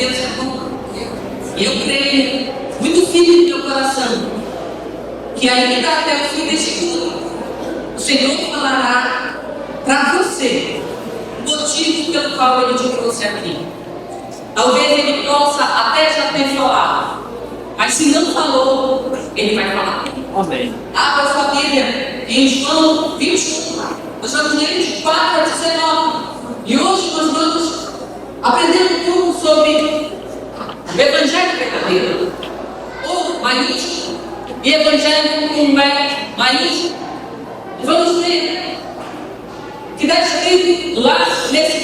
Deus é bom. E eu creio, muito firme no meu coração, que ainda até o fim deste culto, o Senhor falará para você o motivo pelo qual Ele te trouxe aqui. Talvez Ele possa até já ter falado, mas se não falou, Ele vai falar. Amém. Abra sua Bíblia em João 21, nós vamos ler de 4 a 19. E hoje nós vamos aprender um pouco sobre o Evangelho verdadeiro, ou maiúsculo, e Evangelho com maiúsculo. Vamos ver que está escrito lá nesse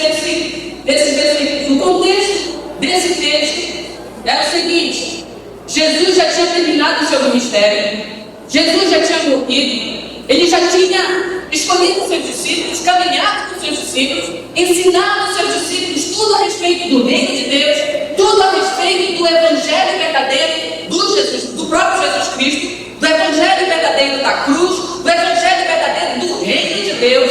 versículo. O contexto desse texto é o seguinte: Jesus já tinha terminado o seu ministério, Jesus já tinha morrido, Ele já tinha escolhido os seus discípulos, caminhado com os seus discípulos, ensinado os seus discípulos tudo a respeito do reino de Deus, tudo a respeito do Evangelho verdadeiro do próprio Jesus Cristo, do Evangelho verdadeiro da cruz, do Evangelho verdadeiro do reino de Deus.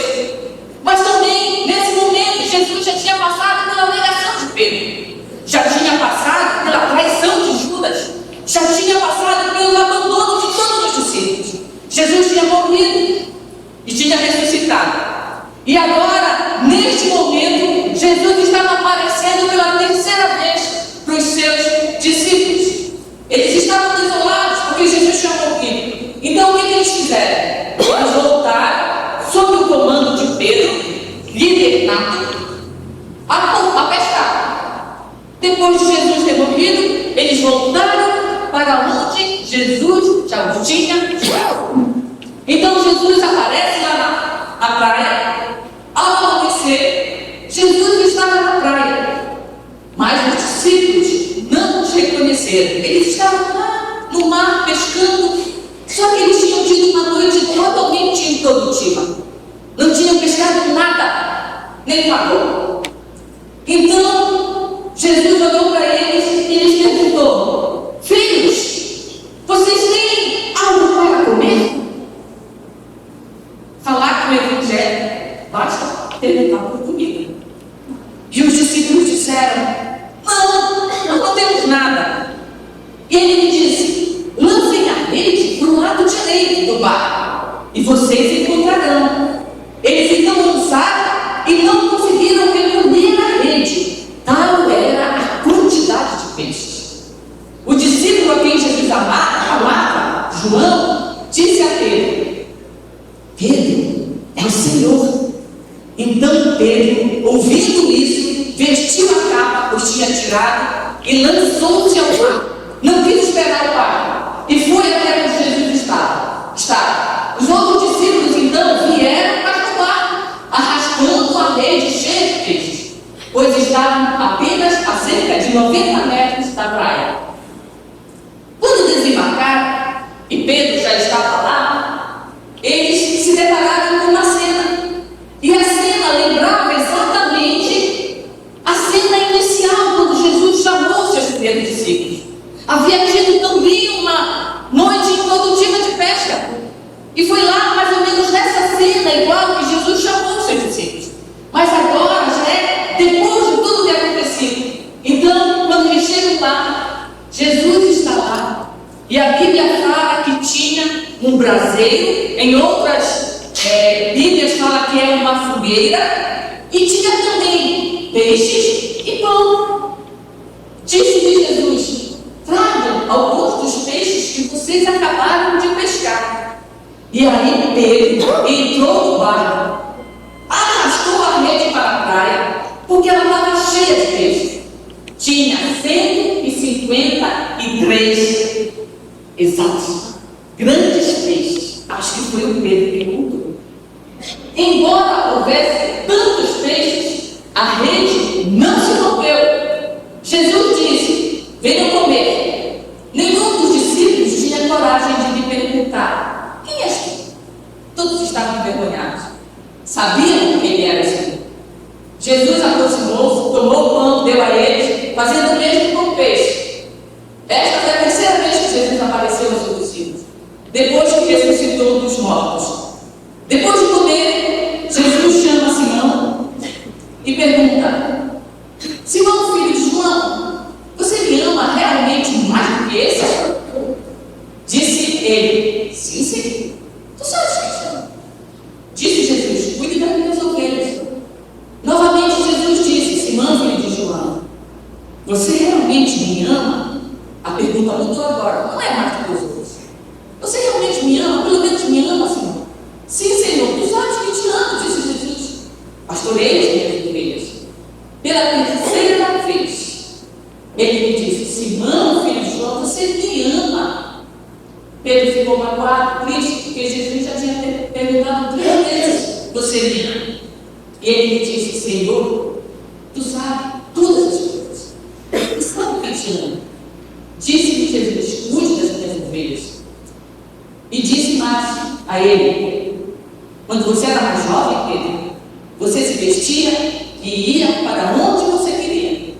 Mas também, nesse momento, Jesus já tinha passado pela negação de Pedro, já tinha passado pela traição de Judas, já tinha passado pelo abandono de todos os discípulos. Jesus tinha morrido e tinha ressuscitado. E agora, neste momento, Jesus estava aparecendo pela terceira vez para os seus discípulos. Eles estavam desolados porque Jesus tinha morrido. Então, o que eles fizeram? Eles voltaram sob o comando de Pedro, líder nato, a pescar. Depois de Jesus ter morrido, eles voltaram para onde Jesus já os tinha chegado. Então Jesus aparece lá na praia. Ao amanhecer, Jesus estava na praia, mas os discípulos não os reconheceram. Eles estavam lá no mar pescando, só que eles tinham tido uma noite totalmente improdutiva. Não tinham pescado nada, nem pagou. Então Jesus olhou para eles e lhes perguntou: filhos, vocês têm algo para comer? Falar com o Evangelho basta perguntar por comida. E os discípulos disseram: não temos nada. E ele me disse: lancem a rede para o lado direito do barco e vocês encontrarão. Eles então lançaram e não conseguiram recolher a rede, tal era a quantidade de peixes. O discípulo a quem Jesus amava, João, disse a Pedro: Pedro, é o Senhor. Então Pedro, ouvindo isso, vestiu a capa, pois tinha tirado, e lançou-se ao mar. Não quis esperar o barco e foi até onde Jesus estava. Os outros discípulos então vieram para o barco, arrastando a rede cheia de peixes, pois estavam apenas a cerca de 90 metros da praia. Quando desembarcaram e Pedro já estava lá, eles se depararam com uma cena. E a cena lembrava exatamente a cena inicial, quando Jesus chamou os seus primeiros discípulos. Havia tido também uma noite improdutiva de pesca. E foi lá mais ou menos nessa cena igual que Jesus chamou os seus discípulos. Mas agora já é depois de tudo ter acontecido. Então, quando eles chegam lá, Jesus está lá. E a Bíblia fala que tinha um braseiro, em outras Bíblias fala que é uma fogueira, e tinha também peixes e pão. Disse-lhe Jesus: tragam alguns dos peixes que vocês acabaram de pescar. E aí Pedro entrou no barco, arrastou a rede para a praia, porque ela estava cheia de peixes. Tinha 153 exatos, grandes peixes. Acho que foi o Pedro que contou. Embora houvesse tantos peixes, a rede não se rompeu. Jesus disse: venham comer. Nenhum dos discípulos tinha coragem de lhe perguntar: quem és tu? Todos estavam envergonhados. Sabiam que ele era o Senhor. Jesus aproximou-se, tomou o pão, deu a eles, fazendo o mesmo com o peixe. Esta foi a terceira vez que Jesus apareceu aos seus discípulos, depois que ressuscitou dos mortos. Depois de comer, Jesus chama Simão e pergunta: Simão, filho de João, você viu? E ele me disse: Senhor, tu sabes todas as coisas. E sabe o que te amo? Disse-lhe Jesus: cuide das minhas ovelhas. E disse mais a ele: quando você era mais jovem, Pedro, você se vestia e ia para onde você queria.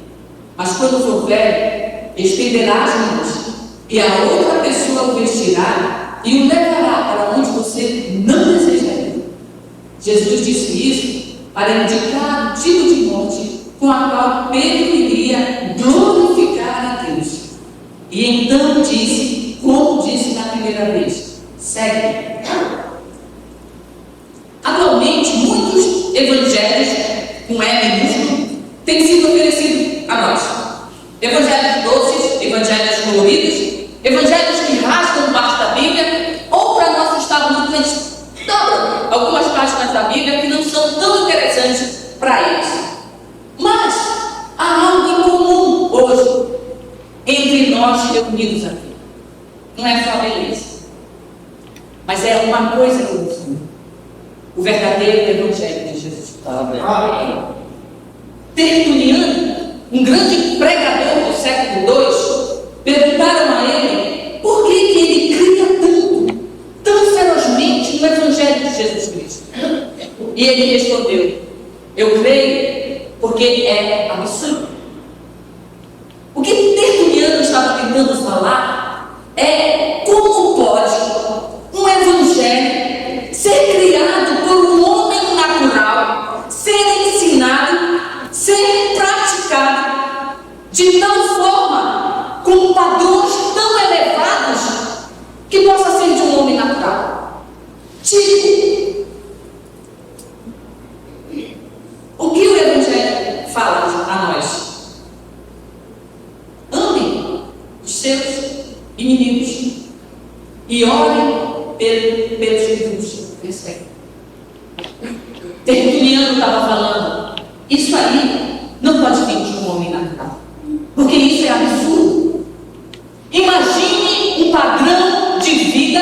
Mas quando for velho, estenderá as mãos, e a outra pessoa o vestirá e o levará para onde você não deseja ir. Jesus disse isso para indicar o tipo de morte com a qual Pedro iria glorificar a Deus. E então disse, como disse na primeira vez: segue. Atualmente, muitos evangelhos com E minúsculo têm sido oferecidos a nós. Evangelhos doces, evangelhos coloridos, evangelhos que rasgam parte da Bíblia, ou para nosso estado muito eles dobram algumas páginas da Bíblia que não são tão interessantes para eles. Mas há algo em comum hoje entre nós reunidos aqui. Não é só a beleza, mas é uma coisa que eu ensino: o verdadeiro evangelho de Jesus. Amém. Tertuliano, um grande pregador do século II, perguntaram a ele por que ele cria tanto, tão ferozmente no evangelho de Jesus Cristo. E ele respondeu: eu creio porque é absurdo. O que Tertuliano estava tentando falar é como pode um evangelho ser criado por um homem natural, ser ensinado, ser praticado de tal forma, com padrões tão elevados, que possa ser de um homem natural. Tipo, o que o evangelho fala a nós? Amem os seus inimigos e orem pelos que vos perseguem. Tertuliano estava falando: isso aí não pode vir de um homem natural, porque isso é absurdo. Imagine um padrão de vida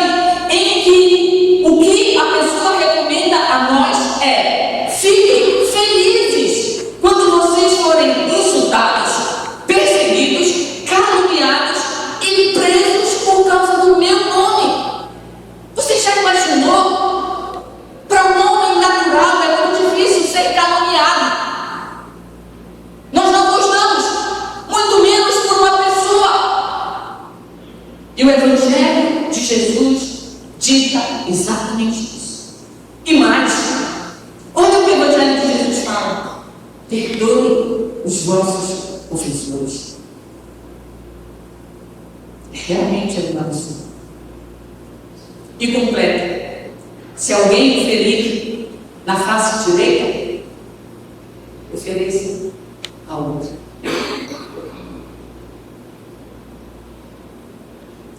em que o que a pessoa recomenda a nós é: fiquem felizes quando vocês forem insultados, perseguidos, caluniados e presos por causa do meu nome. Você já imaginou? Para um homem natural é muito difícil ser caluniado. Nós não gostamos, muito menos por uma pessoa. E o evangelho de Jesus dita exatamente isso. E mais, olha o que o evangelho de Jesus fala: perdoem os vossos ofensores. Realmente é uma missão. E completa: se alguém o ferir na face direita, ofereça a outra.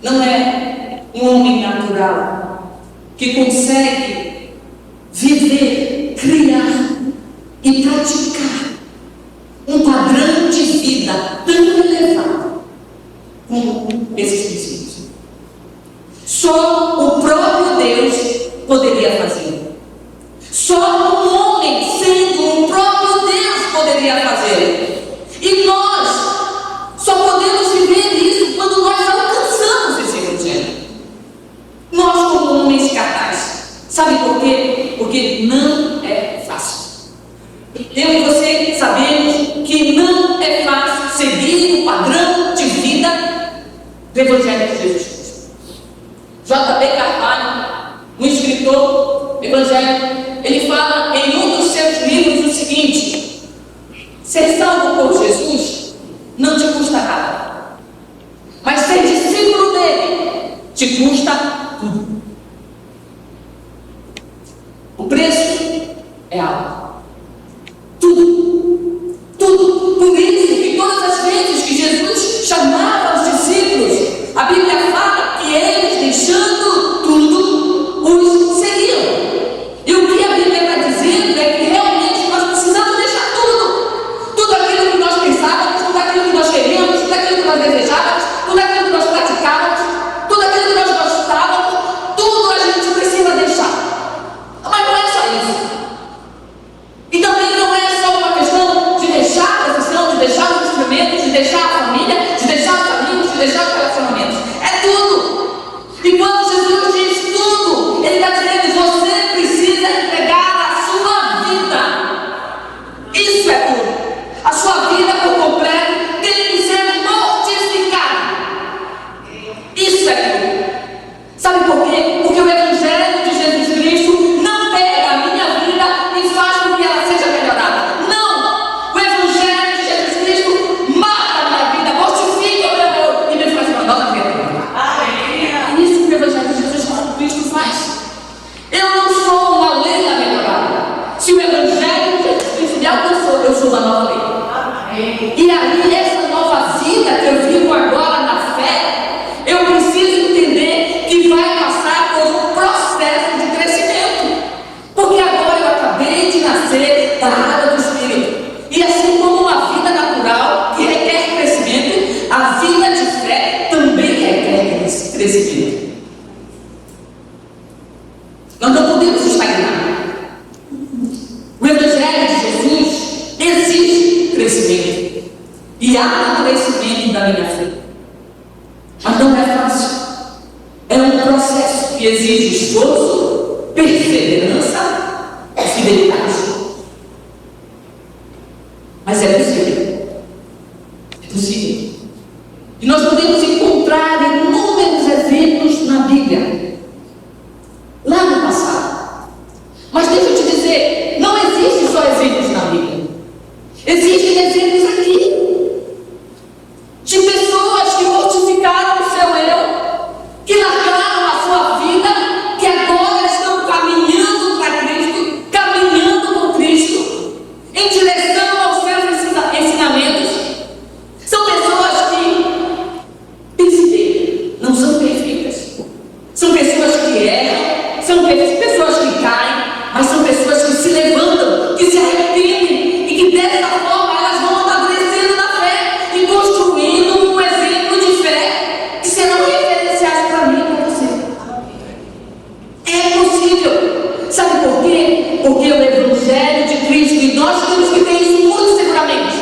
Não é um homem natural que consegue viver, criar e praticar um padrão de vida tão elevado como esses princípios. Só o próprio Deus poderia fazer. Só um homem, sendo o próprio Deus, poderia fazer. E nós só podemos viver isso quando nós alcançamos esse evangelho. Nós, como homens carnais. Sabe por quê? Porque não é fácil. Eu e você sabemos que não é fácil seguir o padrão de vida do evangelho de Jesus Cristo. J.B. Carvalho, um escritor evangélico, ele fala em um dos seus livros o seguinte: ser salvo por Jesus não te custa nada, mas ser discípulo dele te custa tudo. O preço é alto. Tudo. Tudo. Por isso que todas as vezes que Jesus chamava os discípulos, a Bíblia fala que eles, deixando tudo, os seguiam. E o que a Bíblia está dizendo é que realmente nós precisamos deixar tudo. Tudo aquilo que nós pensávamos, tudo aquilo que nós queríamos, tudo aquilo que nós desejávamos, tudo aquilo que nós praticávamos, tudo aquilo que nós gostávamos, tudo a gente precisa deixar. Mas não é só isso. E aí, essa nova vida que eu vivo agora na fé, eu preciso entender que vai passar por um processo de crescimento. Porque agora eu acabei de nascer da água do Espírito. E assim como uma vida natural que requer crescimento, a vida de fé também requer esse crescimento. Nós não podemos estagnar. O Evangelho de Jesus exige crescimento e amadurecimento da minha fé. Mas não é fácil. É um processo que exige esforço, perseverança e fidelidade. Mas é possível. É possível. E nós podemos encontrar inúmeros exemplos na Bíblia, lá no passado. Mas deixa eu te dizer, não existem só exemplos na Bíblia. Existem exemplos aqui de pessoas que mortificaram o seu eu, que largaram a sua vida, que agora estão caminhando para Cristo, caminhando com Cristo, em direção aos seus ensinamentos. São pessoas que, pense bem, não são perfeitas. São pessoas que erram, são pessoas que caem, mas são pessoas que se levantam, que se arrependem e que dessa forma elas vão amadurecendo na fé e construindo um exemplo de fé que serão referenciais para mim e para você. É possível. Sabe por quê? Porque o Evangelho de Cristo, e nós temos que ter isso muito seguramente,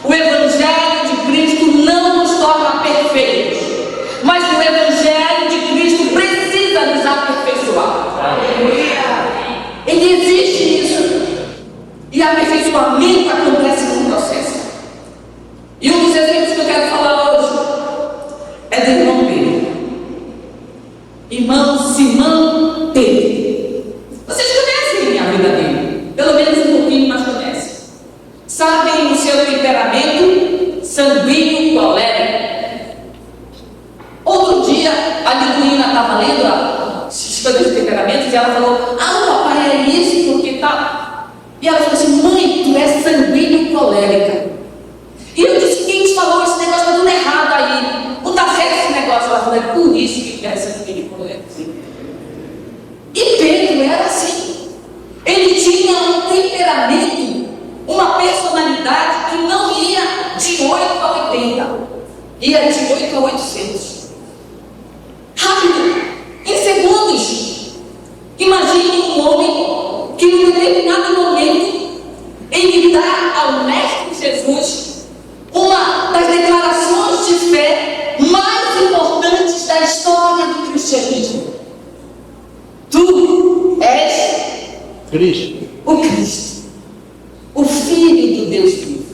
o Evangelho de Cristo não nos torna perfeitos, mas o Evangelho de Cristo precisa nos aperfeiçoar. Ele exige isso. E aperfeiçoamento acontece num processo. E um dos exemplos que eu quero falar hoje é do irmão Pedro. Irmão Simão Pedro. Vocês conhecem a vida dele, pelo menos um pouquinho, mas conhecem. Sabem o seu temperamento sanguíneo colérico. Outro dia, a Liduína estava lendo as coisas de temperamentos e ela falou: ah, papai, é isso porque tá. E ela falou assim: mãe, tu é sanguíneo colérica. E eu disse: quem te falou esse negócio? Tá tudo errado aí. Não tá certo esse negócio. Ela falou: é por isso que é sanguíneo colérico. E Pedro era assim. Ele tinha um temperamento, uma personalidade que não ia de 8 a 80, ia de 8 a 800. Rápido, em segundos. Imagine um homem que em determinado momento ele dá ao Mestre Jesus uma das declarações de fé mais importantes da história do cristianismo. Tu és Cristo, o Cristo, o Filho do Deus vivo.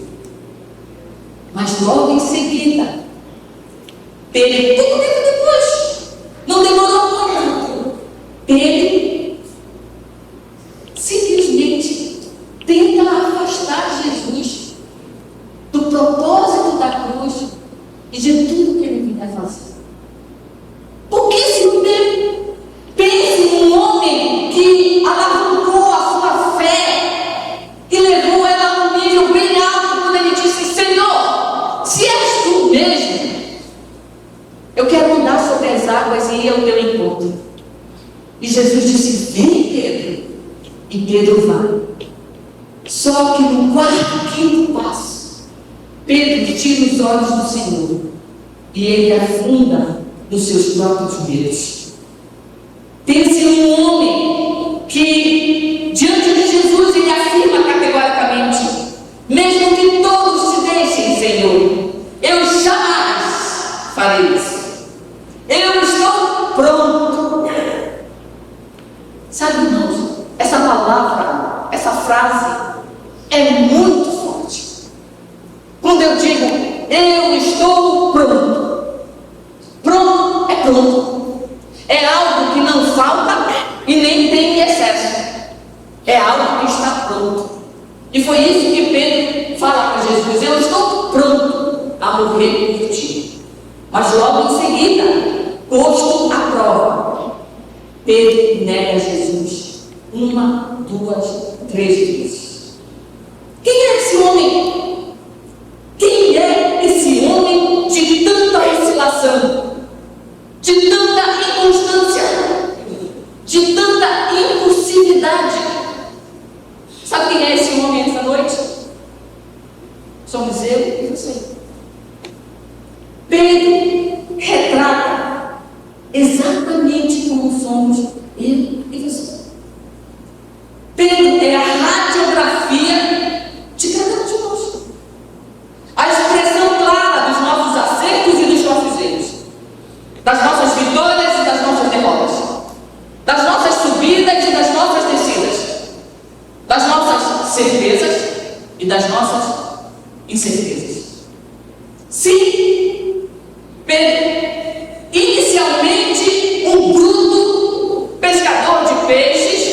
Mas logo em seguida, Pedro, pouco tempo depois, não demorou muito, Pedro simplesmente tenta afastar Jesus do propósito da cruz e de tudo que ele vinha fazer. Pouquíssimo tempo. Pense num homem que alavancou a sua fé e levou ela a um nível bem alto quando ele disse: Senhor, se és tu mesmo, eu quero andar sobre as águas e ir ao teu encontro. E Jesus disse: vem, Pedro. E Pedro vai. Só que no quarto, quinto passo, Pedro tira os olhos do Senhor e ele afunda nos seus próprios medos. Pense em um homem que, diante de Jesus, ele afirma categoricamente: mesmo que todos te deixem, Senhor, eu jamais farei isso. Eu estou pronto. Sabe, irmãos, essa palavra, essa frase é muito forte. Quando eu digo eu estou pronto, pronto é pronto. É algo que não falta e nem tem excesso. É algo que está pronto. E foi isso que Pedro fala para Jesus: eu estou pronto a morrer por ti. Mas logo em seguida, posto à prova, Pedro nega Jesus 1, 2, 3 vezes. Quem é esse homem? cidade. Sabe quem é esse homem essa noite? Somos eu e você. Pedro retrata exatamente como somos eu e você. Pedro é a radiografia de cada um de nós. A expressão clara dos nossos acertos e dos nossos erros, das nossas vitórias e das nossas derrotas, das nossas subidas e das nossas descidas, das nossas certezas e das nossas incertezas. Sim, Pedro, inicialmente um bruto pescador de peixes,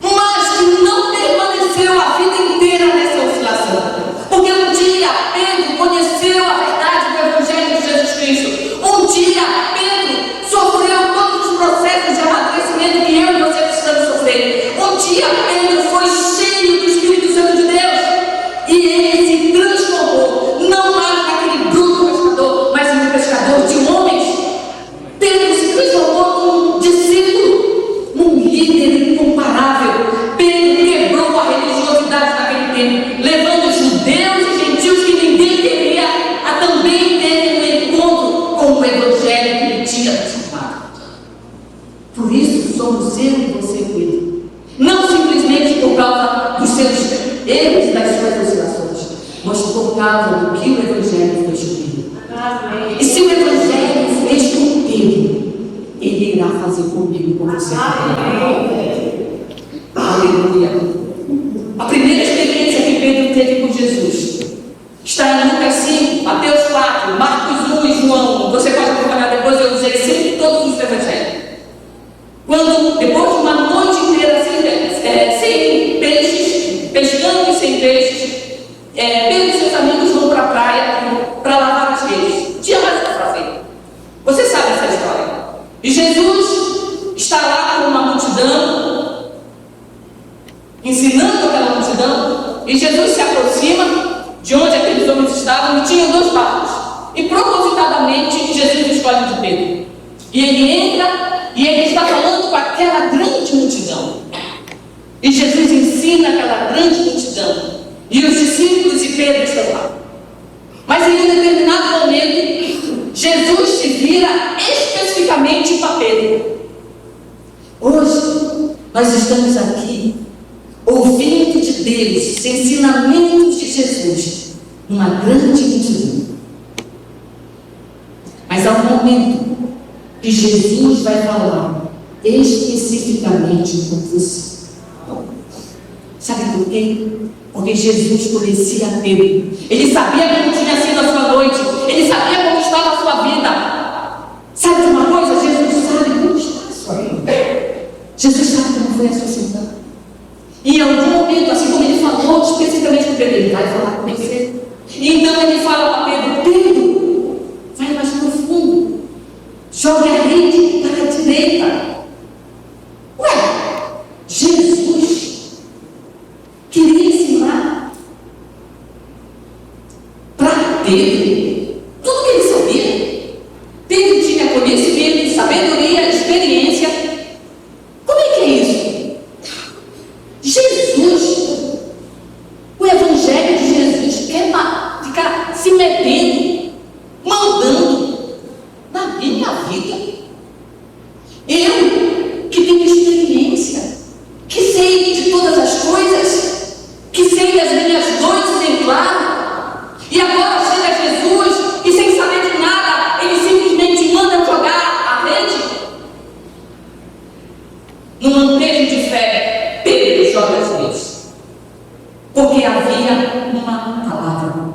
mas que não permaneceu a vida inteira nessa oscilação. Porque um dia Pedro conheceu a verdade do Evangelho de Jesus Cristo. Um dia Pedro sofreu todos os processos de amadurecimento que eu e você precisamos sofrer. Um dia Pedro foi cheio do Espírito Santo de Deus. E ele se transformou, não mais naquele bruto pescador, mas em um pescador de homens. Pedro se transformou num discípulo, num líder incomparável. Pedro quebrou a religiosidade naquele tempo, levando judeus e gentios que ninguém queria a também terem um encontro com o Evangelho que ele tinha transformado. Por isso somos eu e você, Pedro. Não simplesmente por causa dos seus erros e das suas oscilações, mas por causa do que o Evangelho fez comigo. E se o Evangelho fez com Pedro, ele irá fazer comigo com você. Aleluia. A primeira experiência que Pedro teve com Jesus está em Lucas 5, Mateus 4, Marcos 1 e João 1. Você pode acompanhar depois, eu usei sempre todos os evangelhos. Quando, depois de uma noite inteira sem peixes, pescando e sem peixes, Pedro e seus amigos vão para a praia para lavar as redes. Não tinha mais o que fazer. Você sabe essa história. E Jesus está lá com uma multidão, ensinando aquela multidão, e Jesus se aproxima de onde aqueles homens estavam e tinham 2 barcos. E propositadamente Jesus escolhe de Pedro. E ele entra e ele está falando com aquela grande multidão. E Jesus ensina aquela grande multidão. E os discípulos e Pedro estão lá. Mas em um determinado momento, Jesus se vira especificamente para Pedro. Hoje, nós estamos aqui ouvindo de Deus os ensinamentos de Jesus, uma grande multidão. Mas há um momento que Jesus vai falar especificamente com você. Sabe por quê? Porque Jesus conhecia Pedro. Ele sabia como tinha sido a sua noite. Ele sabia como estava a sua vida. Sabe de uma coisa? Jesus sabe como está a sua vida. Jesus sabe como foi a sua semana. E em algum momento, assim como ele falou especificamente com Pedro, ele vai falar com você. E então ele fala para Pedro: Pedro, vai mais profundo. Jogue a rede para a direita. Ué, Jesus queria ensinar para Pedro tudo que ele sabia. Pedro tinha conhecimento, sabedoria, experiência. Como é que é isso? Jesus, o Evangelho de Jesus quer ficar se metendo, mandando na minha vida. Eu, que tenho experiência, que sei de todas as coisas, que sei das minhas noites em claro, e agora chega Jesus e sem saber de nada, ele simplesmente manda jogar a rede. No lampejo de fé, Pedro joga as redes, porque havia uma palavra.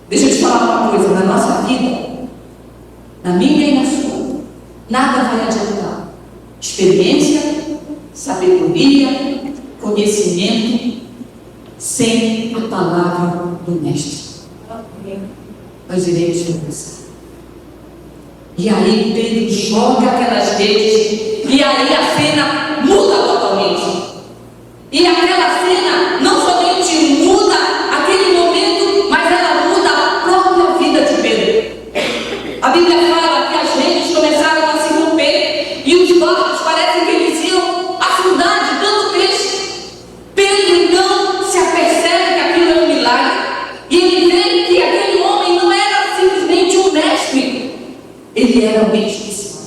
Deixa eu te falar uma coisa, na nossa vida, na minha e na sua, nada vai adiantar. Experiência, sabedoria, conhecimento, sem a palavra do Mestre. Nós iremos conversar. E aí Pedro joga aquelas redes, e aí a cena muda totalmente. E aquela cena não somente muda aquele momento, mas ela muda a própria vida de Pedro. A Bíblia fala que as redes começaram a se romper, e os barcos parecem que eles iam cidade, tanto peixe. Pedro então se apercebe que aquilo é um milagre, e ele vê que aquele homem não era simplesmente um mestre, ele era alguém especial.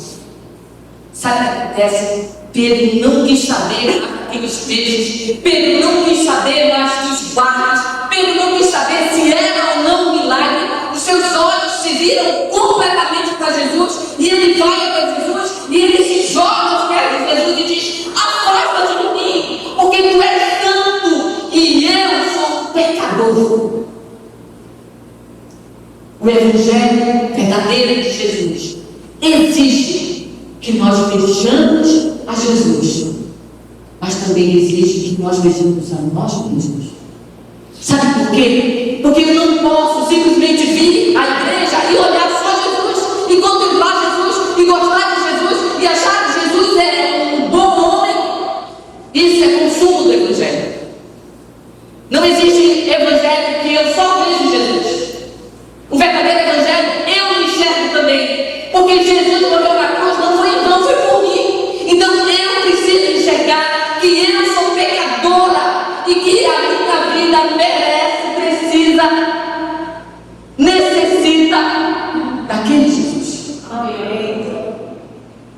Sabe o que acontece? Pedro não quis saber aqueles peixes, Pedro não quis saber mais dos barcos, Pedro não quis saber se era ou não um milagre. Os seus olhos se viram completamente para Jesus, e ele vai até Jesus, e ele se joga aos pés de Jesus e diz: afasta-te de mim, porque tu és santo e eu sou pecador. O Evangelho verdadeiro de Jesus exige que nós vejamos a Jesus, mas também exige que nós vejamos a nós mesmos. Sabe por quê? Porque eu não posso simplesmente vir à igreja e olhar só Jesus, e contemplar Jesus, e gostar de Jesus, e achar que Jesus é um bom homem. Isso é consumo do Evangelho. Não existe Evangelho que eu só vejo Jesus. O verdadeiro Evangelho eu me enxergo também, porque Jesus morreu na cruz, não foi em vão, foi por mim. Então eu preciso enxergar que eu sou pecadora e que a minha vida merece, precisa, necessita daquele Jesus.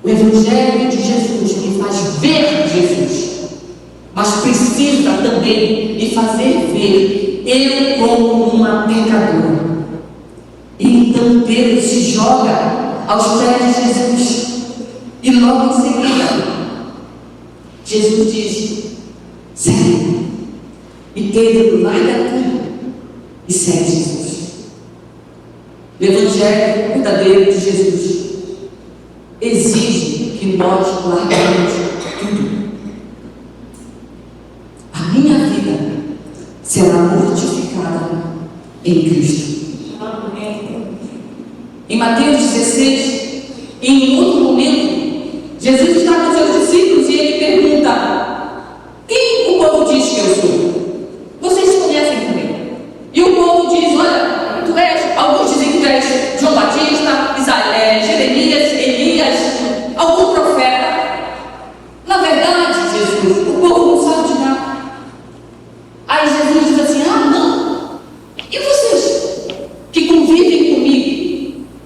O Evangelho de Jesus me faz ver Jesus, mas precisa também me fazer ver eu como uma pecadora. Então Pedro se joga aos pés de Jesus, e logo em seguida Jesus diz: segue. E Pedro larga tudo e segue Jesus. O Evangelho verdadeiro de Jesus exige que nós larguemos tudo. A minha vida será mortificada em Cristo. Em Mateus 16, em um outro momento, Jesus está com seus discípulos e ele pergunta: quem o povo diz que eu sou? Vocês conhecem também. E o povo diz: olha, tu és, alguns dizem que tu és João Batista, Jeremias, Elias, algum profeta. Na verdade, Jesus, o povo não sabe de nada. Aí Jesus diz assim: ah, não. E vocês que convivem comigo?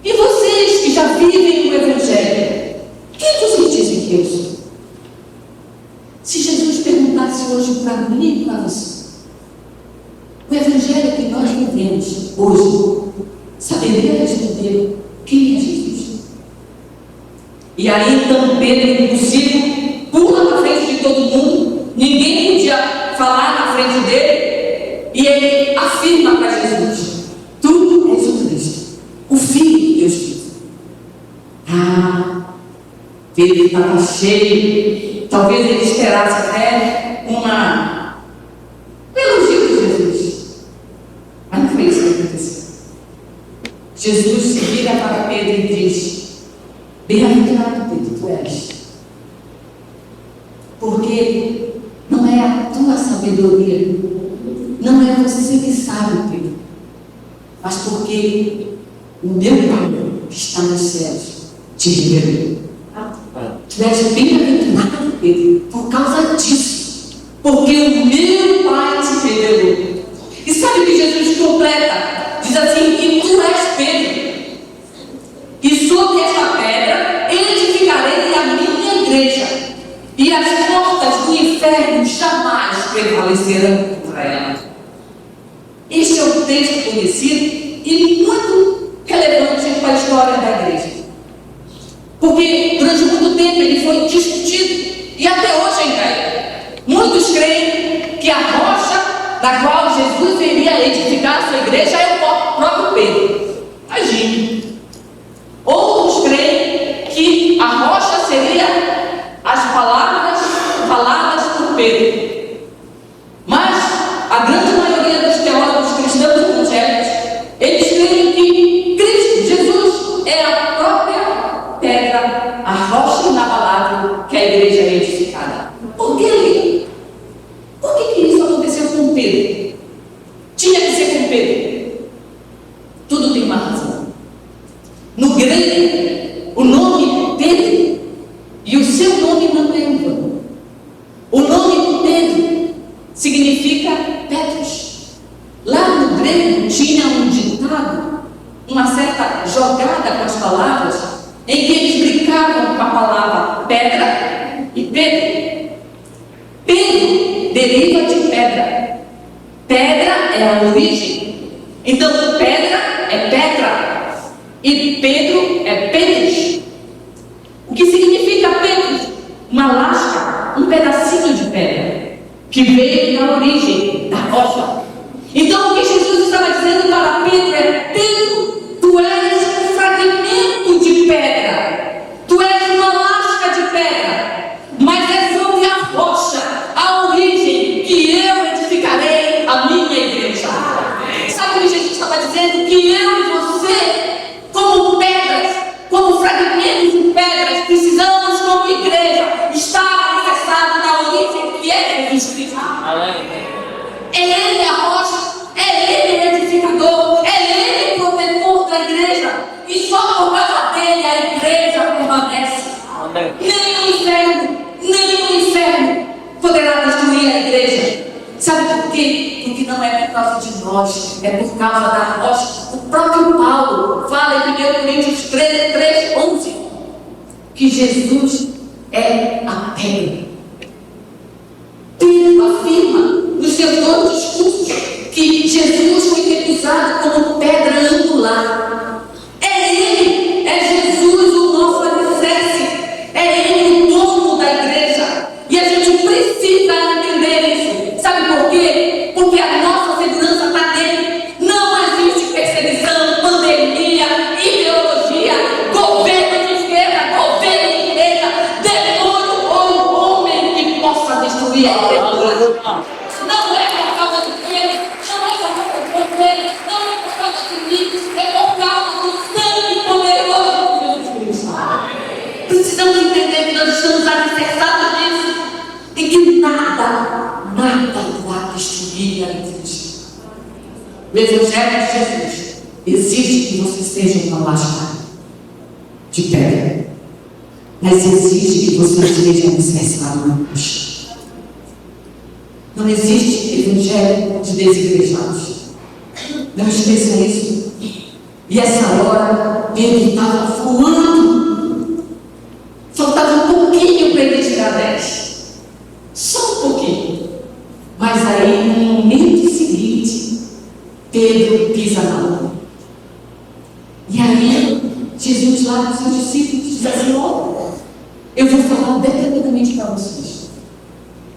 E vocês que já vivem o Evangelho, quem vocês dizem que eu sou? Se Jesus perguntasse hoje para mim e para você, o Evangelho que nós vivemos hoje, saberia responder quem é Jesus? E aí então Pedro, impossível, pula na frente de todo mundo, ninguém podia falar na frente dele, e ele afirma para Jesus: tu és o Cristo, o Filho de Deus vivo. Pedro estava cheio, talvez ele esperasse até um elogio de Jesus, mas não foi isso que aconteceu. Jesus se vira para Pedro e diz: bem-aventurado Pedro, tu és, porque não é a tua sabedoria, não é você que sabe, Pedro, mas porque o meu Pai que está nos céus te revelou. Tu és bem-aventurado, Pedro, por causa disso, porque o meu Pai te revelou. E sabe o que Jesus completa? Diz assim: e tu és Pedro, e sobre esta pedra edificarei a minha igreja, e as portas do inferno jamais prevalecerão contra ela. Este é um texto conhecido e muito relevante para a história da igreja, porque durante muito tempo ele foi discutido, e até hoje ainda é. Muitos creem que a rocha da qual Jesus iria edificar a sua igreja é o próprio Pedro. Imagine. Outros creem que a rocha seria as palavras faladas por Pedro. Mas a grande maioria dos teólogos cristãos evangélicos, eles creem que Cristo, Jesus, é a própria pedra, a rocha inabalável que a igreja é edificada. Por que isso aconteceu com Pedro? Tinha que ser com Pedro. Tudo tem uma razão. No grego, o nome Pedro e o seu nome não é em vão. O nome Pedro significa Petros. Lá no grego tinha um ditado, uma certa jogada com as palavras, em que eles brincavam com a palavra pedra e Pedro. Pedro deriva de pedra. Pedra é a origem. Então, pedra é Petra e Pedro é Petros. O que significa Petros? Uma lasca, um pedacinho de pedra que veio da origem, da rocha. Então, o que Jesus estava dizendo para Pedro é: Pedro, tu és um fragmento de pedra, tu és uma lasca de pedra, mas é sobre a rocha, a origem, que eu edificarei a minha igreja. Sabe o que Jesus estava dizendo? Que eu e você, como pedras, como fragmentos de pedras, precisamos, como igreja, estar alicerçados na origem que é Jesus Cristo. É Ele a rocha, é Ele o edificador, é Ele o protetor da igreja, e só por causa dele a igreja permanece. Nem o inferno poderá destruir a igreja. Sabe por quê? Porque não é por causa de nós, é por causa da rocha. O próprio Paulo fala em 1 Coríntios 3:11 que Jesus é a pedra. Pedro afirma nos seus dois discursos que Jesus foi recusado como pedra angular. É Ele, é Jesus o nosso alicerce, é Ele o dono da igreja. E a gente precisa entender isso. Sabe por quê? Porque a nossa segurança está nele. Não existe perseguição, pandemia, ideologia, governo de esquerda, governo de direita, demônio ou homem que possa destruir a igreja. Não é por causa de ele, não é por causa do governo, não é por causa de mim, é por causa do sangue poderoso de Jesus Cristo. Precisamos entender que nós estamos alicerçados nisso e que nada irá destruir a igreja. O Evangelho de Jesus exige que você seja uma lasca de pedra, mas exige que você seja alicerçado na rocha. Não existe evangelho de desigrejados. Não esqueça isso. E essa hora, Pedro estava voando. Faltava um pouquinho para ele tirar 10. Só um pouquinho. Mas aí, no momento seguinte, Pedro pisa na água. E aí, Jesus lá com seus discípulos diz assim: ó, eu vou falar determinadamente para vocês.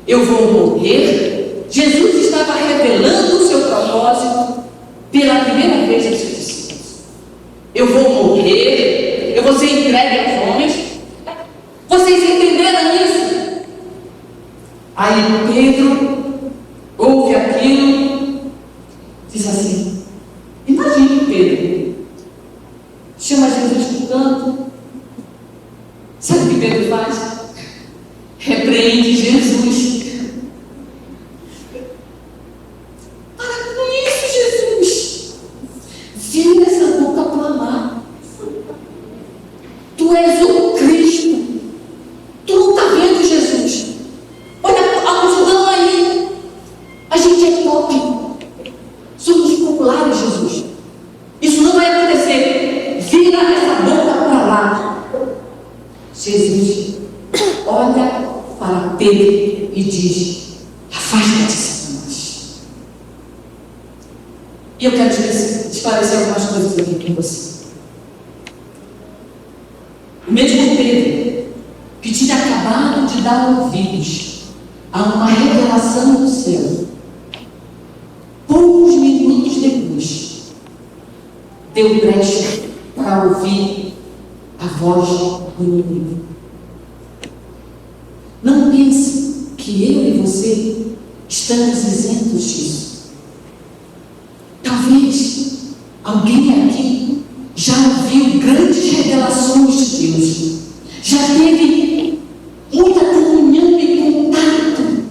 Eu vou morrer. Jesus estava revelando o seu propósito pela primeira vez aos seus discípulos. Eu vou morrer, eu vou ser entregue aos homens. Vocês entenderam isso? Aí Pedro ouve aquilo, diz assim: imagine Pedro, chama Jesus para o canto. Sabe o que Pedro faz? Repreende Jesus. Para com isso, Jesus. Vira essa boca para amar. Tu és o Cristo. Tu não está vendo, Jesus? Olha a multidão aí. A gente é top. Somos populares, Jesus. Isso não vai acontecer. Vira essa boca para lá. Jesus olha para Pedro e diz: afasta-te, Satanás. E eu quero esclarecer algumas coisas aqui com você. O mesmo Pedro, que tinha acabado de dar ouvidos a uma revelação do céu, poucos minutos depois, deu brecha para ouvir a voz do inimigo. Não pense que eu e você estamos isentos disso. Talvez alguém aqui já ouviu grandes revelações de Deus, já teve muita comunhão e contato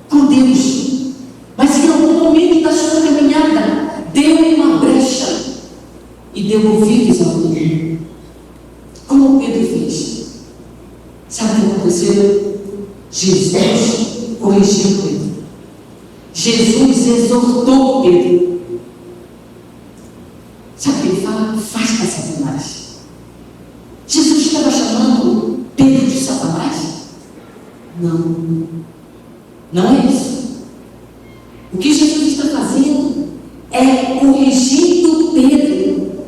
com Deus, mas em algum momento da sua caminhada deu uma brecha e deu ouvidos ao inimigo. Como Pedro fez? Sabe o que aconteceu? Jesus corrigiu Pedro. Jesus exortou Pedro. Sabe o que ele fala? Afasta Satanás. Jesus estava chamando Pedro de Satanás? Não. Não é isso. O que Jesus está fazendo é corrigindo Pedro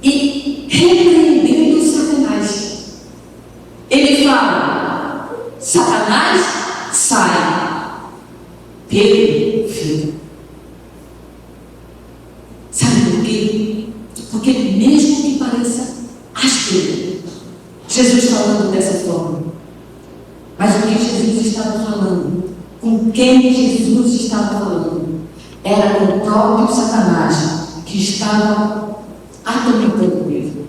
e repreendendo Satanás. Ele fala: Satanás, sai. Pedro, fica. Sabe por quê? Porque mesmo que pareça áspero, Jesus falando dessa forma. Mas o que Jesus estava falando, com quem Jesus estava falando, era com o próprio Satanás, que estava atormentando Pedro.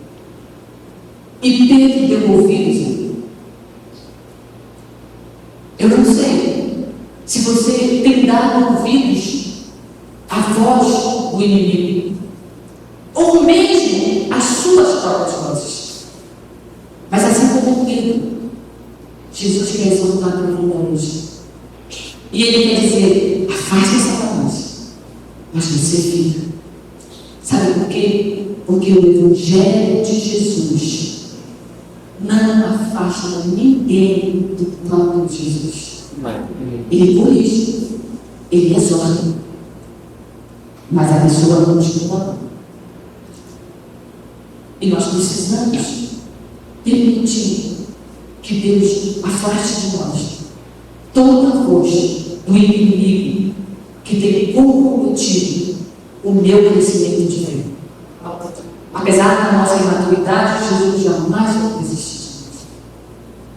E Pedro deu ouvidos a ele. Eu não sei se você tem dado ouvidos à voz do inimigo, ou mesmo às suas próprias vozes. Mas assim como Pedro, Jesus quer exortar a tua vida hoje. E ele quer dizer: afaste Satanás, mas você fica. Sabe por quê? Porque o Evangelho de Jesus não afasta ninguém do próprio Jesus. Ele corrige, ele exorta, mas a pessoa não continua. E nós precisamos permitir que Deus afaste de nós toda voz do inimigo que tem comprometido o meu crescimento de fé. Apesar da nossa imaturidade, Jesus jamais vai desistir.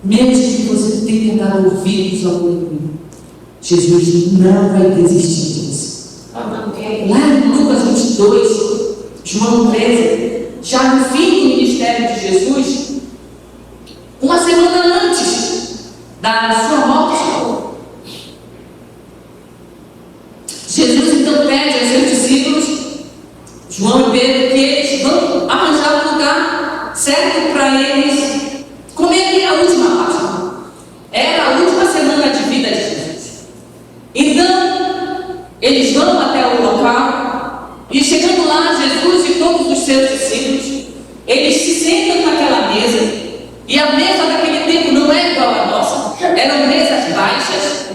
Mesmo que você tenha dado ouvidos ao inimigo, Jesus não vai desistir de você. Lá em Lucas 22, João 13, já no fim do ministério de Jesus, uma semana antes da sua morte, Jesus então pede aos seus discípulos, João e Pedro, que eles vão arranjar um lugar certo para eles comerem a última Páscoa. Era a última semana de vida de Jesus. Então, eles vão até o local e, chegando lá, Jesus e todos os seus discípulos, eles se sentam naquela mesa. E a mesa daquele tempo não é igual à nossa. Eram mesas baixas.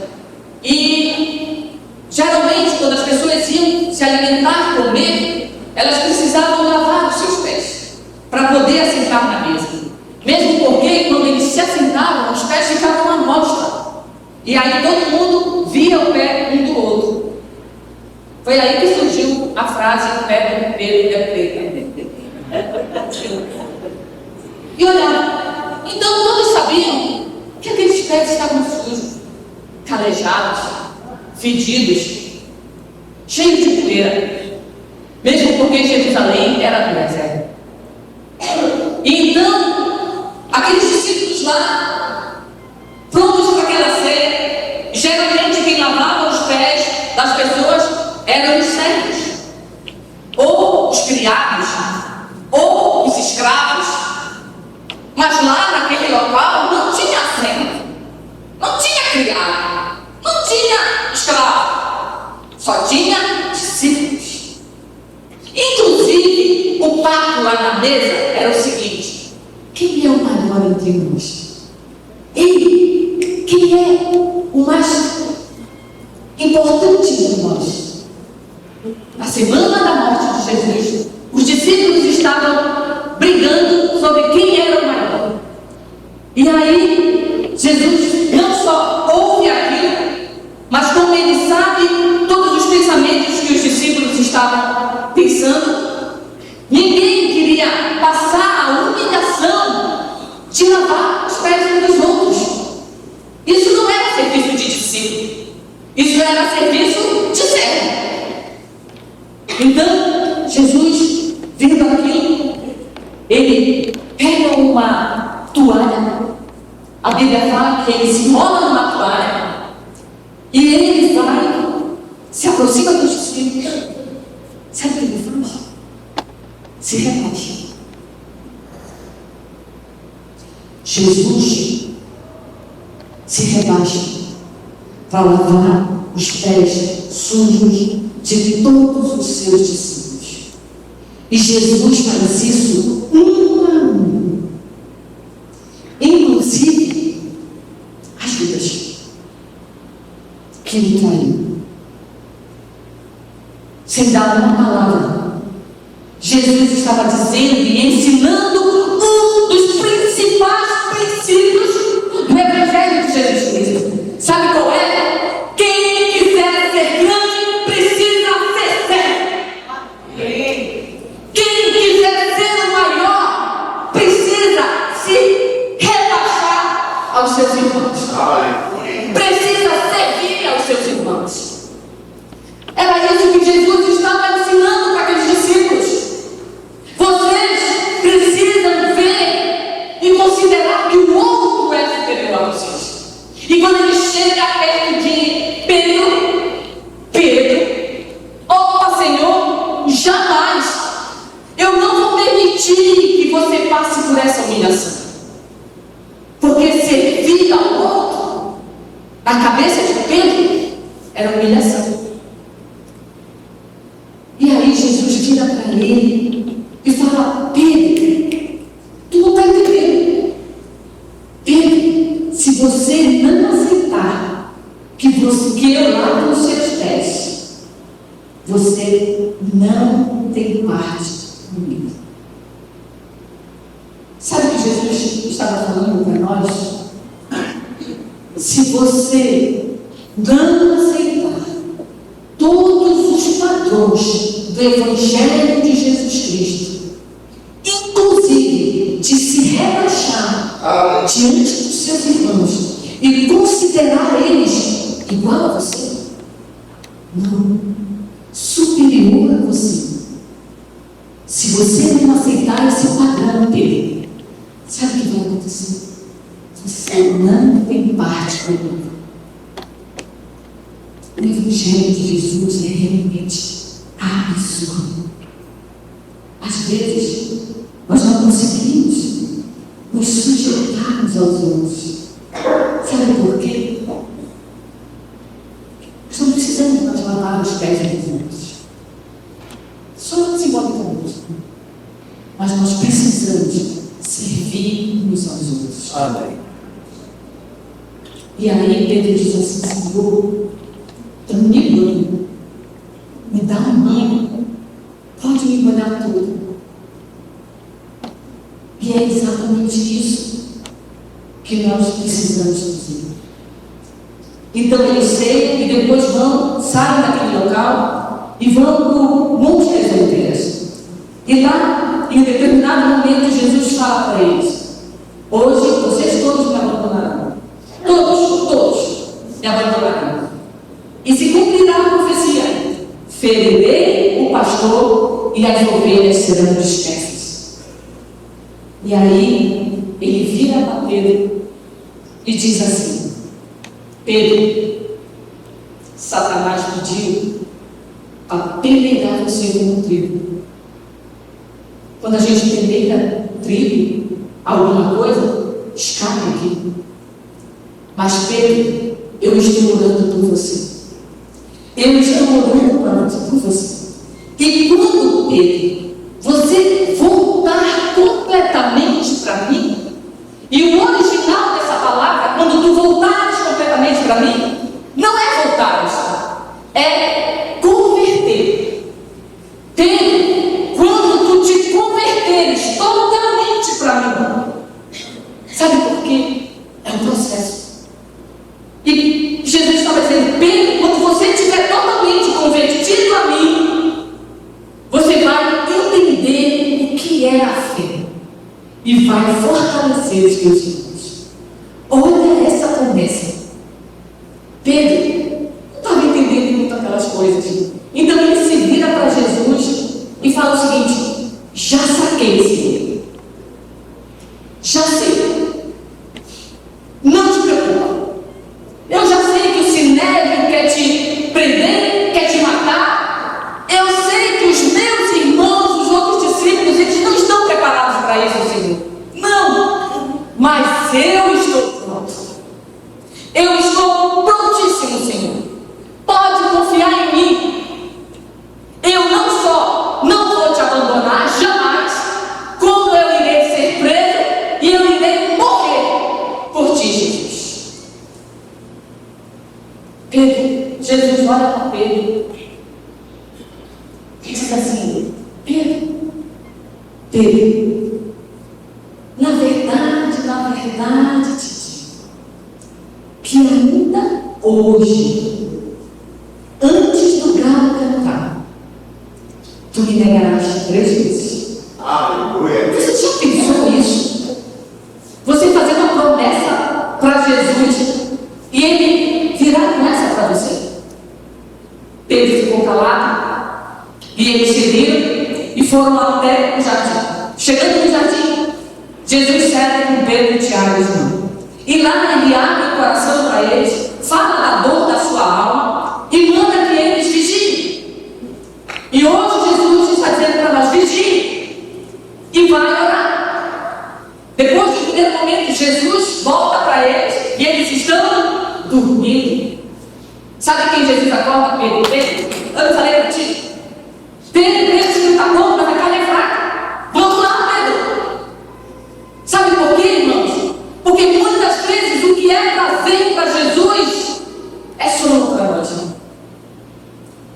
E geralmente, quando as pessoas iam se alimentar, comer, elas precisavam lavar os seus pés para poder assentar na mesa. Mesmo porque, quando eles se assentavam, os pés ficavam à mostra. E aí todo mundo via o pé um do outro. Foi aí que surgiu a frase: pé do Pedro é preto. E olha, então todos sabiam que aqueles pés estavam sujos, calejados, fedidos, cheios de poeira. Mesmo porque Jerusalém era do deserto. E então, aqueles discípulos lá, prontos para aquela ceia, geralmente quem lavava os pés das pessoas eram os servos, ou os criados, ou os escravos. Mas lá naquele local não tinha servo, não tinha criado, não tinha escravo, só tinha discípulos. Inclusive, o papo lá na mesa era o seguinte: quem é o maior entre nós? E quem é o mais importante de nós? Na semana da morte de Jesus, os discípulos estavam brigando sobre quem era o maior. E aí, Jesus não só ouve aquilo, mas como ele sabe todos os pensamentos que os discípulos estavam pensando, ninguém queria passar a humilhação de lavar os pés uns dos outros. Isso não era serviço de discípulo, isso era serviço de servo. Então, Jesus, vendo aquilo, ele pega uma toalha. A Bíblia fala que ele se enrola numa toalha e ele vai, se aproxima dos discípulos. Sabe o que ele faz? Se rebaixa. Jesus se rebaixa para lavar os pés sujos de todos os seus discípulos. E Jesus faz isso um a um. Inclusive, as Judas, que o traiu. Sem dar uma palavra. Jesus estava dizendo e ensinando um dos principais princípios do Evangelho de Jesus Cristo. Sabe qual é? Quem quiser ser grande precisa ser sério. Quem quiser ser o maior precisa se rebaixar aos seus irmãos. Precisa servir aos seus irmãos. Era isso que Jesus estava ensinando para aqueles discípulos. Vocês precisam ver e considerar que o outro é superior a vocês. E quando ele chega perto de Pedro, opa, Senhor, jamais, eu não vou permitir que você passe por essa humilhação. Porque servir ao outro, na cabeça de Pedro, era humilhação. E aí Jesus vira para ele e fala: Pedro, tu não está entendendo. Pedro, se você não aceitar que eu lavo os seus pés, você não tem parte comigo. Sabe o que Jesus estava falando para nós? Se você não aceitar todos os padrões do Evangelho de Jesus Cristo, inclusive de se rebaixar diante dos seus irmãos e considerar eles igual a você, não, superior a você, se você não aceitar esse padrão dele, sabe o que vai acontecer? Você não tem parte comigo. O Evangelho de Jesus é realmente absurdo. Às vezes, nós não conseguimos nos sujeitarmos aos outros. Sabe por quê? Nós não precisamos mais lavar os pés dos outros. Só simbolicamente. Mas nós precisamos servir uns aos outros. Amém. E aí Pedro diz assim: Senhor, me dá um mimo, pode me banhar tudo. E é exatamente isso que nós precisamos fazer. Então eles saem e depois saem daquele local e vão para o Monte das Oliveiras. E lá, em um determinado momento, Jesus fala para eles: hoje vocês todos me abandonarão. Todos me abandonarão. E se cumprirá a profecia: ferirei o pastor e as ovelhas serão dispersas. E aí ele vira para Pedro e diz assim: Pedro, Satanás pediu para peneirar você como trigo. Quando a gente peneira trigo, alguma coisa, escapa aqui. Mas Pedro, eu estou orando por você. Eu estou orando por você. E quando, Pedro, você voltar completamente para mim, e o original dessa palavra, quando tu voltares completamente para mim, não é voltares, é converter. Pedro, quando tu te converteres totalmente para mim, sabe por quê? É um processo. E Jesus estava dizendo: Pedro, quando você estiver totalmente convertido a mim, você vai entender o que é a fé e vai fortalecer os teus irmãos. Olha essa promessa. Pedro não estava entendendo muito aquelas coisas. Então ele se vira para Jesus e fala o seguinte: já saquei, Senhor. Já sei. Não te preocupa. Eu já sei que o Sinédrio quer te prender, quer te matar. Eu sei que os meus irmãos, os outros discípulos, eles não estão preparados para isso, Senhor. Não. Mas Descanse no Senhor. Pode confiar em mim. Eu não vou te abandonar jamais, como eu irei ser preso e eu irei morrer por ti, Jesus. Pedro, Jesus olha para Pedro e diz assim: Pedro, na verdade, te digo que ainda hoje, antes do galo cantar, tu me negarás 3 vezes. Aleluia. Você já pensou nisso? Você fazer uma promessa para Jesus e ele virar com essa para você? Pedro ficou calado e eles seguiram e foram até o jardim. Chegando no jardim, Jesus segue com Pedro e Tiago e João. E lá ele abre o coração para eles, fala da dor da sua alma e manda que eles vigiem. E hoje Jesus está dizendo para nós: vigiem e vai orar. Depois do primeiro momento, Jesus volta para eles e eles estão dormindo. Sabe quem Jesus acorda? Pedro. Eu falei para ti. Pedro não está bom, mas a carne é fraca. Vamos lá, Pedro. Sabe por quê, irmãos? Porque muitas vezes o que é prazer para Jesus é sono para nós.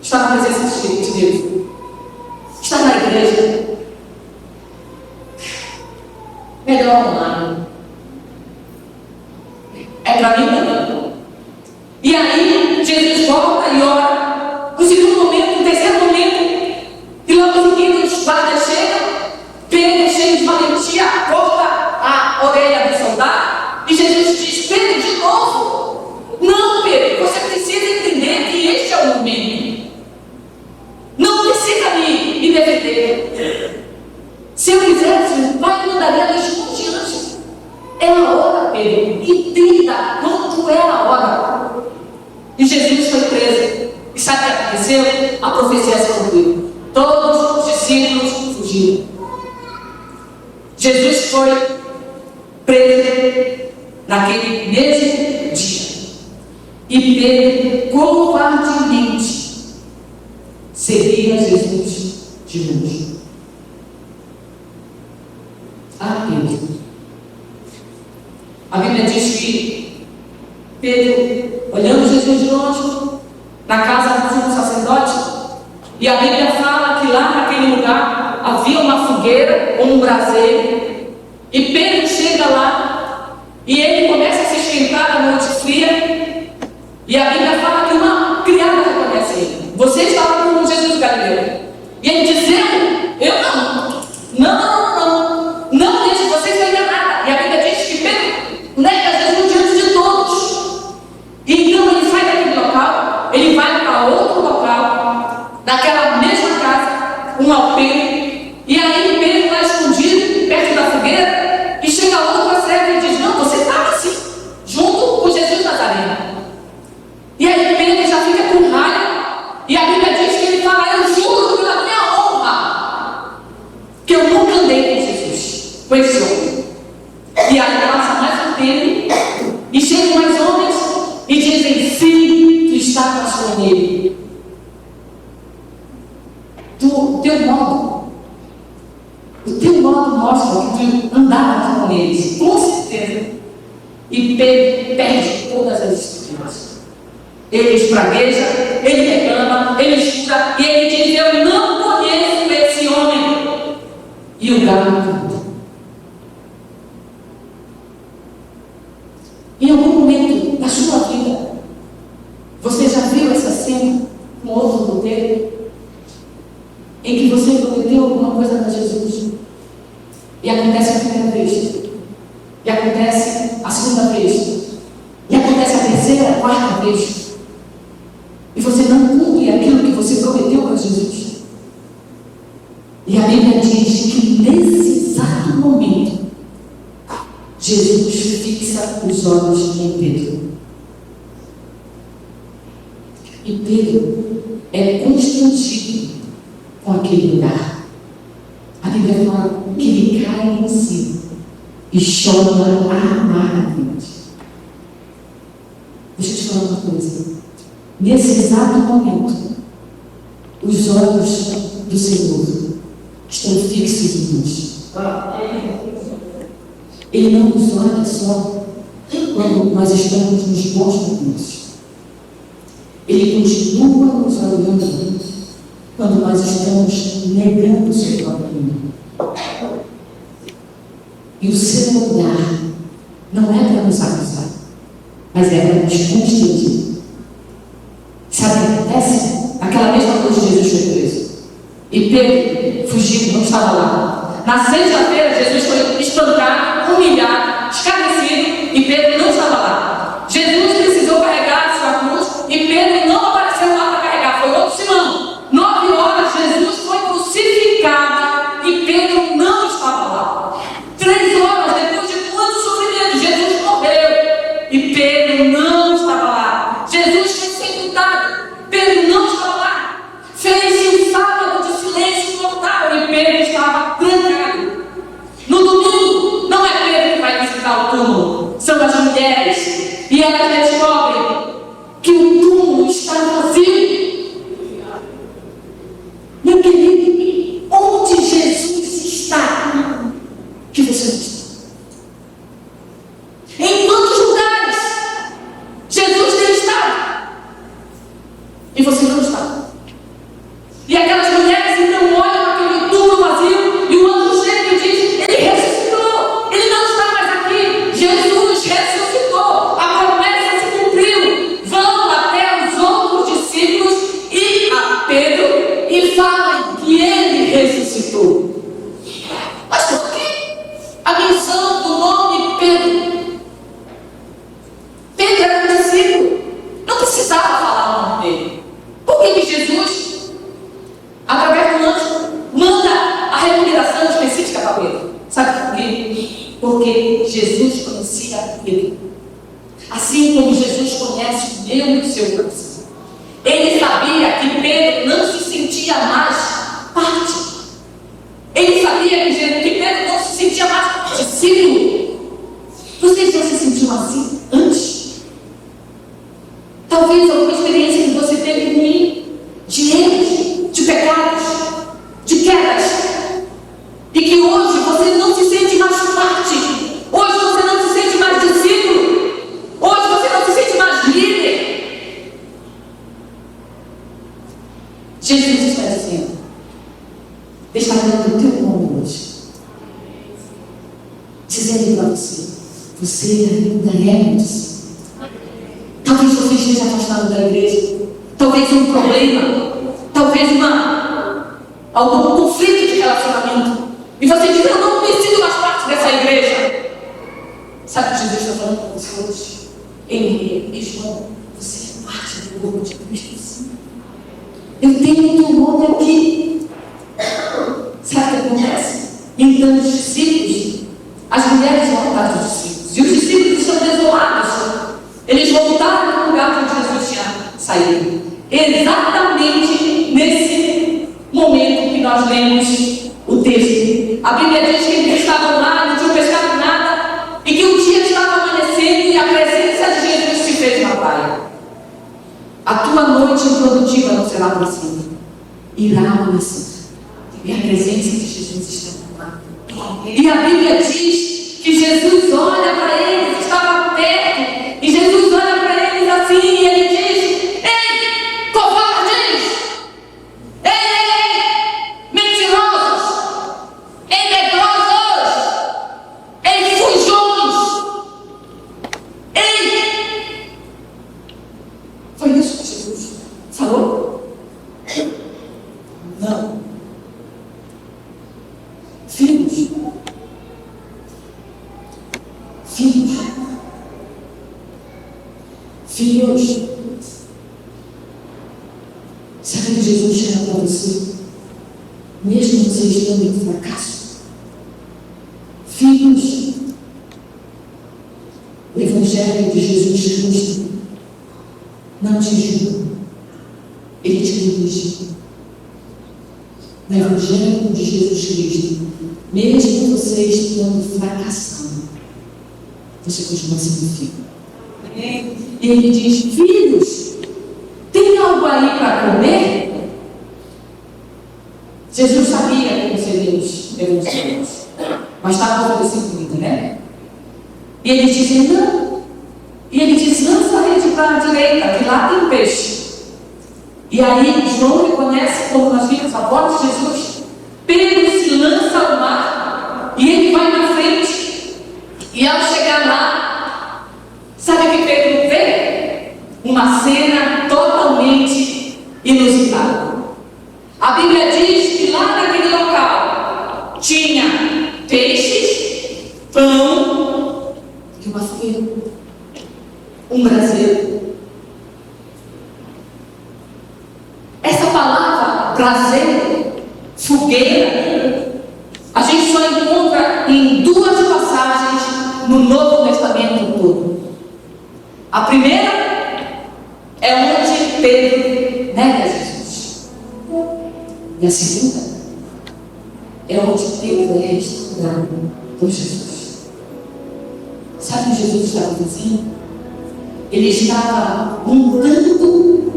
Está na presença de Deus. Está na igreja. Melhor online. É para mim também. E aí, Jesus volta e ora. No segundo momento, no terceiro momento, e logo em seguida os guardas chegam. Pedro, cheio de valentia, corta a orelha do soldado. E Jesus diz: Pedro, de novo. Não, Pedro, você precisa entender que este é o momento. Não precisa me defender. Se eu quisesse, Pai me daria desconte antes. É a hora, Pedro. Entenda quanto é a hora. E Jesus foi preso. E sabe o que aconteceu? A profecia se cumpriu. Todos os discípulos fugiram. Jesus foi preso naquele mesmo dia. E Pedro covardemente seguia Jesus de longe. Pedro. A Bíblia diz que Pedro, olhando Jesus de longe, na casa do sumo sacerdote, e a Bíblia fala que lá naquele lugar havia uma fogueira ou um braseiro, e Pedro chega lá, e ele começa a se esquentar na noite fria, e a Bíblia fala que uma criada reconhece ele: você estava com Jesus Galileu. E ele diz: eu não deixe vocês verem nada. E a Bíblia diz que Pedro nega Jesus diante de todos. E então ele sai daquele local, ele vai para outro local, naquela mesma casa, um alpendre, e aí Pedro está escondido perto da fogueira, e chega outra serva e diz: não, você estava assim, junto com Jesus Nazareno. E aí Pedro já fica com raiva, e a Bíblia diz que ele fala: eu juro pela minha honra que eu nunca andei com Jesus, com esse homem. E aí passa mais um tempo, e chegam mais homens e dizem: sim, tu estavas com ele. O teu modo mostra que tu andavas com eles, com certeza. E Pedro perde todas as estruturas. Ele espragueja, ele reclama, ele jura, e ele diz: eu não conheço esse homem. E o galo canta. Em algum momento da sua vida, você já viu essa cena com outro roteiro? Em que você prometeu alguma coisa para Jesus, e acontece a primeira vez, e acontece a segunda vez, e acontece a terceira, a quarta vez, e você não cumpre aquilo que você prometeu para Jesus. E a Bíblia diz que nesse exato momento, Jesus fixa os olhos em Pedro. E Pedro é constrangido com aquele lugar. A Bíblia fala que ele cai em si e chora amargamente. Deixa eu te falar uma coisa. Nesse exato momento, os olhos do Senhor estão fixos em nós. Ele não nos olha só quando nós estamos nos bons momentos. Ele continua nos olhando quando nós estamos negando o seu próprio nome. E o seu olhar não é para nos acusar, mas é para nos constranger. Sabe o que acontece? Aquela mesma noite Jesus foi preso. E Pedro fugiu, não estava lá. Na sexta-feira, Jesus foi espancado, humilhado, escarnecido, e Pedro não estava lá. Jesus precisou carregar a sua cruz, e Pedro não apareceu lá para carregar, foi outro Simão. 9 horas, Jesus foi crucificado, e Pedro não estava lá. 3 horas depois de muito sofrimento, Jesus morreu, e Pedro não estava lá. Jesus foi sepultado, Pedro não estava lá. Fez-se um sábado de silêncio total, e Pedro estava trancado. No domingo, não é Pedro que vai visitar o túmulo, são as mulheres, e elas descobrem que o túmulo está vazio. Meu querido, onde Jesus está, que você não está? Em quantos lugares Jesus tem estado e você não está? E aquelas mulheres então olham aquele túmulo vazio, e o anjo chega e diz: ele ressuscitou, ele não está mais aqui. Jesus ressuscitou, a promessa se cumpriu. Vão até os outros discípulos e a Pedro e falem que ele ressuscitou. Mas por que a menção do nome Pedro? Pedro era um discípulo, não precisava falar o nome dele. Por que Jesus, através do anjo, manda a recomendação específica para Pedro? Sabe por quê? Porque Jesus conhecia Pedro, assim como Jesus conhece o meu e o seu coração. Ele sabia que Pedro não se sentia mais parte. Ele sabia que Pedro não se sentia mais discípulo. Vocês já se sentiam assim antes? Talvez alguma experiência que você teve ruim, de erros, de pecados, de quedas, e que hoje você não se sente mais parte. Hoje você não se sente mais discípulo. Hoje você não se sente mais líder. Jesus está dizendo: está dando o teu nome hoje, dizendo para você: você ainda é um discípulo. Talvez você esteja afastado da igreja, talvez um problema, talvez algum conflito de relacionamento, e você diz: eu não preciso mais parte dessa igreja. Sabe o que Jesus está falando para você hoje? Ele João, você é parte do corpo de Cristo. Eu tenho o teu nome aqui. Sabe o que acontece? Então os discípulos, as mulheres voltaram dos discípulos, e os discípulos estão desolados. Eles voltaram para o lugar onde Jesus tinha saído. Exatamente nesse momento que nós lemos o texto. A Bíblia diz que eles estavam lá, não tinham pescado nada, e que o dia estava amanhecendo e a presença de Jesus se fez na praia. A tua noite improdutiva não será para sempre, irá amanhecer. E a presença de Jesus está lá. E a Bíblia diz que Jesus olha para eles, estava perto, e Jesus olha para eles assim, e ele diz: ei, covardes! Ei, mentirosos! Ei, medrosos! Ei, fujões! Ei! Foi isso que Jesus falou? Não. Filhos. Filhos, sabe que Jesus chama para você, mesmo você estando em fracasso? Filhos, o Evangelho de Jesus Cristo não te julga, ele te corrige. No Evangelho de Jesus Cristo, mesmo você estando fracassando, você continua sendo filho. Amém. E ele diz: filhos, tem algo aí para comer? Jesus sabia como seriam os evangelhos, mas estava oferecendo comida, né? E ele diz: não. E ele diz: lança a rede para a direita, que lá tem peixe. E aí João reconhece, como nós vimos a voz de Jesus. Pedro se lança ao mar e ele vai na frente. E ao chegar lá, sabe o que Pedro vê? Uma cena totalmente inusitada. A Bíblia diz que lá naquele local tinha peixes, pão e uma fogueira, um braseiro. Essa palavra braseiro, fogueira, a gente só encontra em duas passagens no Novo Testamento todo. A primeira é onde Pedro nega Jesus. E a segunda é onde Pedro é restaurado por Jesus. Sabe o que Jesus estava fazendo? Ele estava montando,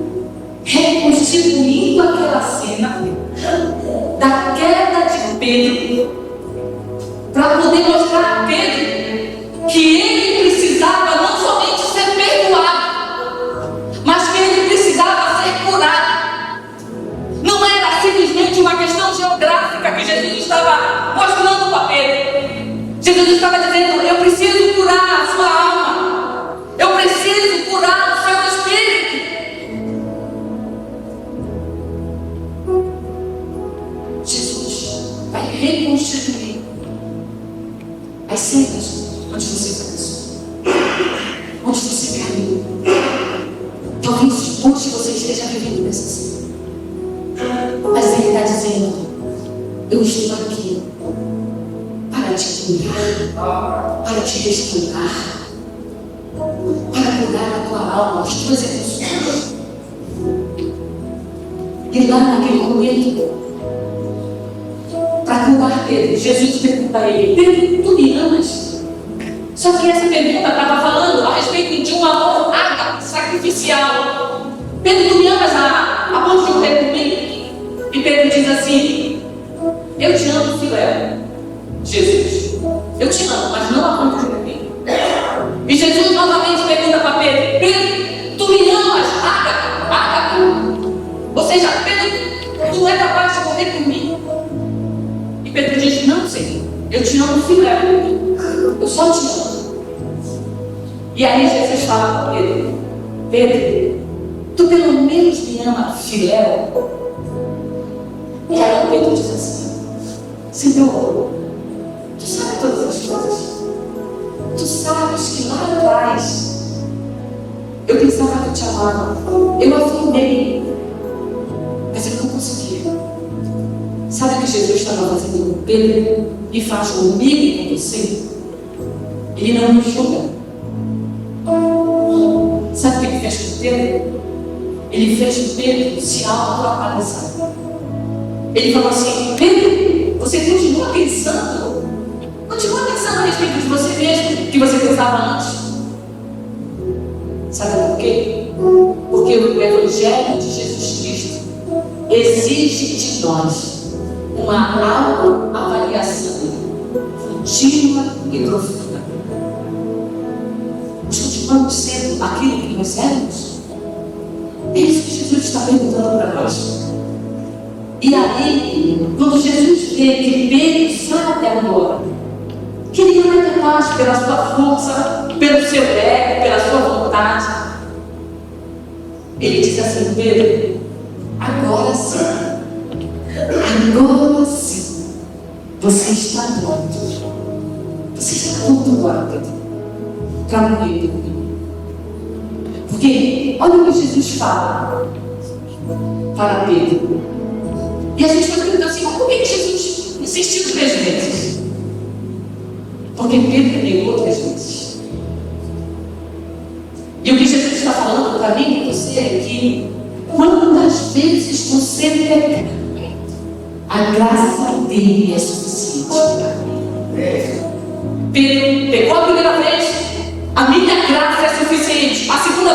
reconstituindo aquela cena da queda de Pedro, para poder mostrar a Pedro que ele precisava não somente ser perdoado, mas que ele precisava ser curado. Não era simplesmente uma questão geográfica que Jesus estava mostrando para Pedro. Jesus estava dizendo: eu preciso curar a sua alma, eu preciso curar o seu espírito. Jesus vai reconstituir as cenas onde você começou, onde você caiu. Talvez hoje você esteja vivendo nessa cena, mas Ele está dizendo: eu estou aqui para te curar, para te restaurar, para curar a tua alma, as tuas emoções. E lá naquele momento, para curar Pedro, Jesus pergunta a ele: Pedro, tu me amas? Só que essa pergunta estava falando a respeito de um amor ágape, sacrificial. Pedro, tu me amas a ponto de morrer por mim? E Pedro diz assim: eu te amo, Filéu. Jesus: eu te amo, mas não a ponto de morrer. E Jesus novamente pergunta para Pedro: Pedro, tu me amas, ágape? Ou seja, Pedro, tu é capaz de morrer por mim? E Pedro diz: não, Senhor, eu te amo, Filéu. Eu só te amo. E aí Jesus fala para Pedro: Pedro, tu pelo menos me ama, Filéu? E aí Pedro diz assim: Senhor, tu sabes todas as coisas. Tu sabes que lá atrás eu pensava que eu te amava, eu afirmei, mas eu não conseguia. Sabe o que Jesus estava fazendo com Pedro e faz comigo e com você? Ele não nos julga. Sabe o que ele fez com Pedro? Ele fez com Pedro se autoanalisar. Ele falou assim: Pedro, você continua pensando a respeito de você mesmo que você pensava antes. Sabe por quê? Porque o Evangelho de Jesus Cristo exige de nós uma autoavaliação contínua e profunda. Nós continuamos sendo aquilo que nós éramos? É isso que Jesus está perguntando para nós. E aí, quando Jesus vê que Pedro sabe agora que ele não é capaz pela sua força, pelo seu ego, pela sua vontade, ele diz assim: Pedro, agora sim, você está pronto. Você está pronto agora, Pedro, para morrer por mim. Porque olha o que Jesus fala para Pedro. E a gente vai perguntar assim: mas por que Jesus insistiu 3 vezes? Porque Pedro negou 3 vezes. E o que Jesus está falando para mim e para você é que quantas vezes você pecar, a graça dele é suficiente. Pedro pegou a primeira vez, a minha graça é suficiente. A segunda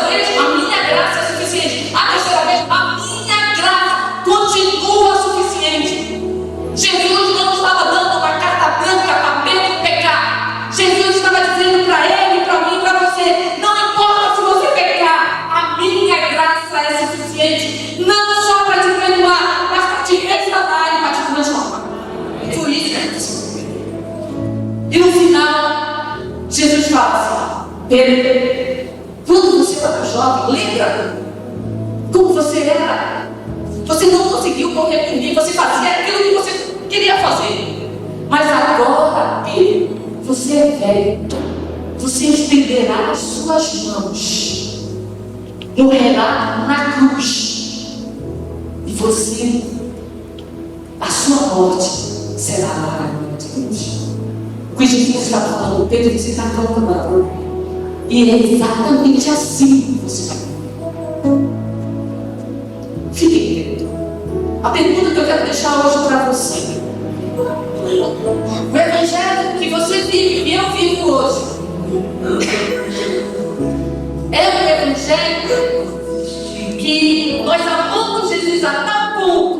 inocente, não só para te perdoar, mas para te restaurar e para te transformar. Foi isso que aconteceu. E no final, Jesus fala assim: Pedro, quando você era jovem, lembra como você era? Você não conseguiu correr com ninguém, você fazia aquilo que você queria fazer. Mas agora, Pedro, você é velho, você estenderá as suas mãos, morrerá na cruz, e você, a sua morte será a maravilha de Deus. O que Jesus está falando, Pedro, você está clamando, e é exatamente assim que você vai. Fique quieto. A pergunta que eu quero deixar hoje para você: o evangelho que você vive, que eu vivo hoje, é um evangelho que nós amamos Jesus a tal ponto